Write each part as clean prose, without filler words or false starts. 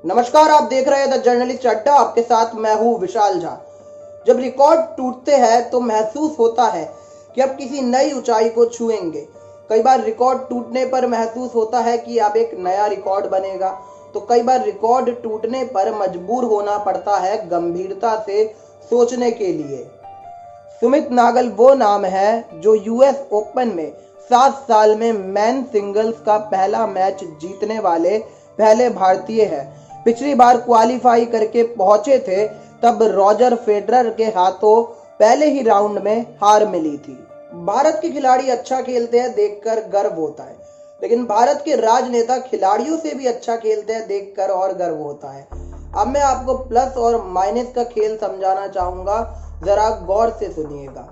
नमस्कार, आप देख रहे हैं द जर्नलिस्ट अड्डा। आपके साथ मैं हूं विशाल झा। जब रिकॉर्ड टूटते हैं तो महसूस होता है कि अब किसी नई ऊंचाई को छुएंगे। कई बार रिकॉर्ड टूटने पर महसूस होता है कि अब एक नया रिकॉर्ड बनेगा, तो कई बार रिकॉर्ड टूटने पर मजबूर होना पड़ता है गंभीरता से सोचने के लिए। सुमित नागल वो नाम है जो यूएस ओपन में 7 साल में मेन सिंगल्स का पहला मैच जीतने वाले पहले भारतीय है। पिछली बार क्वालिफाई करके पहुंचे थे तब रॉजर फेडरर के हाथों पहले ही राउंड में हार मिली थी। भारत के खिलाड़ी अच्छा खेलते हैं देखकर गर्व होता है, लेकिन भारत के राजनेता खिलाड़ियों से भी अच्छा खेलते हैं देखकर और गर्व होता है। अब मैं आपको प्लस और माइनस का खेल समझाना चाहूंगा, जरा गौर से सुनिएगा।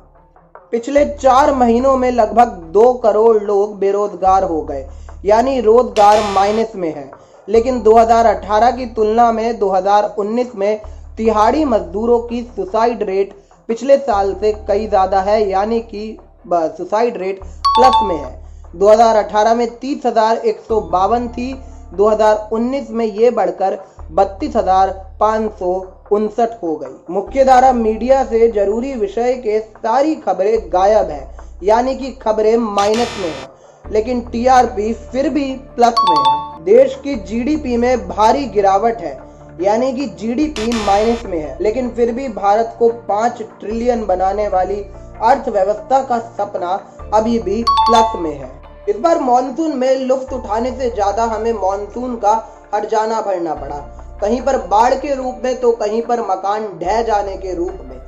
पिछले 4 महीनों में लगभग 2 करोड़ लोग बेरोजगार हो गए, यानी रोजगार माइनस में है। लेकिन 2018 की तुलना में 2019 में तिहाड़ी मजदूरोर की सुसाइड रेट पिछले साल से कई ज्यादा है, यानी कि सुसाइड रेट प्लस में है। 2018 में 30,152 थी, 2019 में ये बढ़कर 32,559 हो गई। मुख्यधारा मीडिया से जरूरी विषय के सारी खबरें गायब है, यानी कि खबरें माइनस में है, लेकिन टीआरपी फिर भी प्लस में है। देश की जीडीपी में भारी गिरावट है, यानी कि जीडीपी माइनस में है, लेकिन फिर भी भारत को 5 ट्रिलियन बनाने वाली अर्थव्यवस्था का सपना अभी भी प्लस में है। इस बार मॉनसून में लुत्फ उठाने से ज्यादा हमें मॉनसून का हट जाना भरना पड़ा, कहीं पर बाढ़ के रूप में तो कहीं पर मकान ढह जाने के रूप में।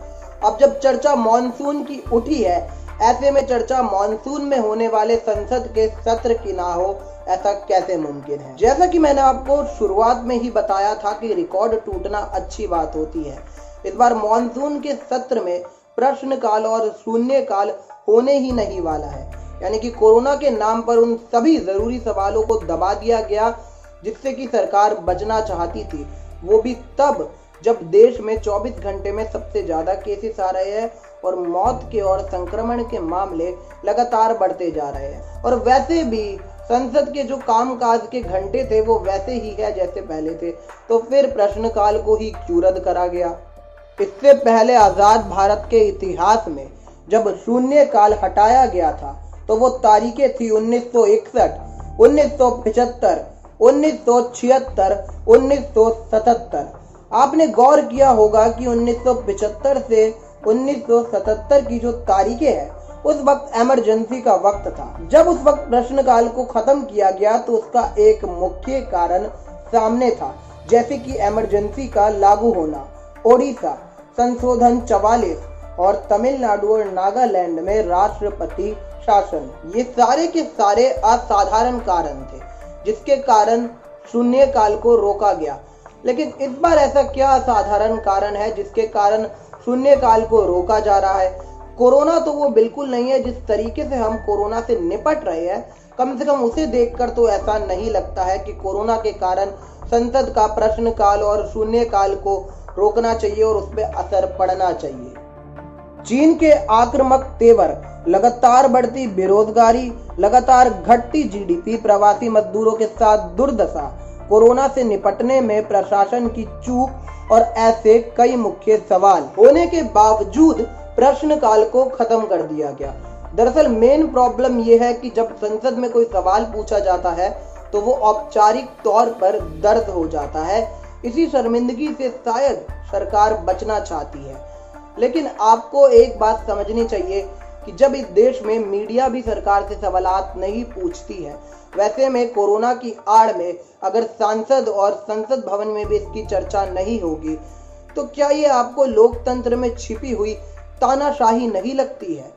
अब जब चर्चा मॉनसून की उठी है, ऐसे में चर्चा मॉनसून में होने वाले संसद के सत्र की ना हो, ऐसा कैसे मुमकिन है। जैसा कि मैंने आपको शुरुआत में ही बताया था कि रिकॉर्ड टूटना अच्छी बात होती है। इस बार मॉनसून के सत्र में प्रश्नकाल और शून्यकाल होने ही नहीं वाला है, यानी कि कोरोना के नाम पर उन सभी जरूरी सवालों को दबा दिया गया जिससे कि सरकार बचना चाहती थी, वो भी तब जब देश में 24 घंटे में सबसे ज्यादा केसेस आ रहे हैं और मौत के और संक्रमण के मामले लगातार बढ़ते जा रहे हैं। और वैसे भी संसद के जो कामकाज के घंटे थे वो वैसे ही है जैसे पहले थे, तो फिर प्रश्नकाल को ही क्यों रद्द करा गया। इससे पहले आजाद भारत के इतिहास में जब शून्यकाल हटाया गया था तो वो तारीखें थी 1961, 1975, 1976, 1977। आपने गौर किया होगा कि 1975 से 1977 की जो तारीखें हैं उस वक्त इमरजेंसी का वक्त था। जब उस वक्त प्रश्नकाल को खत्म किया गया तो उसका एक मुख्य कारण सामने था, जैसे कि इमरजेंसी का लागू होना, ओडिशा संशोधन 44 और तमिलनाडु और नागालैंड में राष्ट्रपति शासन। ये सारे के सारे असाधारण कारण थे जिसके कारण शून्यकाल को रोका गया। लेकिन इस बार ऐसा क्या असाधारण कारण है जिसके कारण शून्यकाल को रोका जा रहा है? कोरोना तो वो बिल्कुल नहीं है। जिस तरीके से हम कोरोना से निपट रहे हैं, कम से कम उसे देखकर तो ऐसा नहीं लगता है कि कोरोना के कारण संसद का प्रश्नकाल और शून्यकाल को रोकना चाहिए और उस पर असर पड़ना चाहिए। चीन के आक्रामक तेवर, लगातार बढ़ती बेरोजगारी, लगातार घटती जीडीपी, प्रवासी मजदूरों के साथ दुर्दशा, कोरोना से निपटने में प्रशासन की चूक और ऐसे कई मुख्य सवाल होने के बावजूद प्रश्नकाल को खत्म कर दिया गया। दरअसल मेन प्रॉब्लम यह है कि जब संसद में कोई सवाल पूछा जाता है तो वो औपचारिक तौर पर दर्ज हो जाता है। इसी शर्मिंदगी से शायद सरकार बचना चाहती है। लेकिन आपको एक बात समझनी चाहिए कि जब इस देश में मीडिया भी सरकार से सवालात नहीं पूछती है, वैसे में कोरोना की आड़ में अगर सांसद और संसद भवन में भी इसकी चर्चा नहीं होगी तो क्या ये आपको लोकतंत्र में छिपी हुई तानाशाही नहीं लगती है?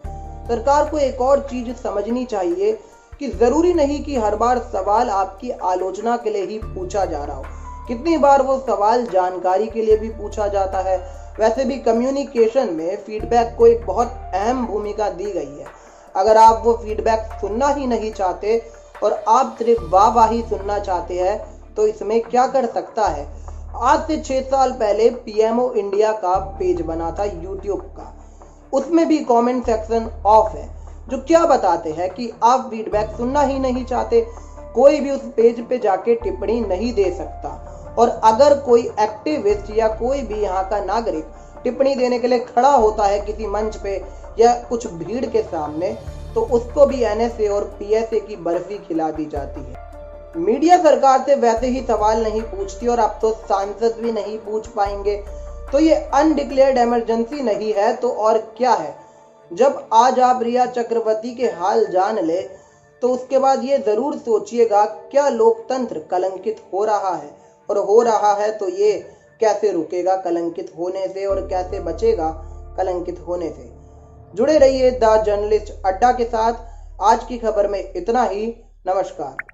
सरकार को एक और चीज समझनी चाहिए कि जरूरी नहीं कि हर बार सवाल आपकी आलोचना के लिए ही पूछा जा रहा हो। कितनी बार वो सवाल जानकारी के लिए भी पूछा जाता है। वैसे भी कम्युनिकेशन में फीडबैक को एक बहुत अहम भूमिका दी गई है। अगर आप वो फीडबैक सुनना ही नहीं चाहते और आप सिर्फ वाहवाही सुनना चाहते हैं तो इसमें क्या कर सकता है? आज से 6 साल पहले पीएमओ इंडिया का पेज बना था यूट्यूब का, उसमें भी कमेंट सेक्शन ऑफ है, जो क्या बताते हैं कि आप फीडबैक सुनना ही नहीं चाहते। कोई भी उस पेज पे जाके टिप्पणी नहीं दे सकता और अगर कोई एक्टिविस्ट या कोई भी यहाँ का नागरिक टिप्पणी देने के लिए खड़ा होता है किसी मंच पे या कुछ भीड़ के सामने, तो उसको भी एनएसए और पीएसए की बर्फी खिला दी जाती है। मीडिया सरकार से वैसे ही सवाल नहीं पूछती और अब तो सांसद भी नहीं पूछ पाएंगे, तो ये अनडिक्लेयर्ड इमरजेंसी नहीं है तो और क्या है। जब आज आप रिया चक्रवर्ती के हाल जान ले तो उसके बाद ये जरूर सोचिएगा क्या लोकतंत्र कलंकित हो रहा है, और हो रहा है तो ये कैसे रुकेगा कलंकित होने से और कैसे बचेगा कलंकित होने से। जुड़े रहिए द जर्नलिस्ट अड्डा के साथ। आज की खबर में इतना ही। नमस्कार।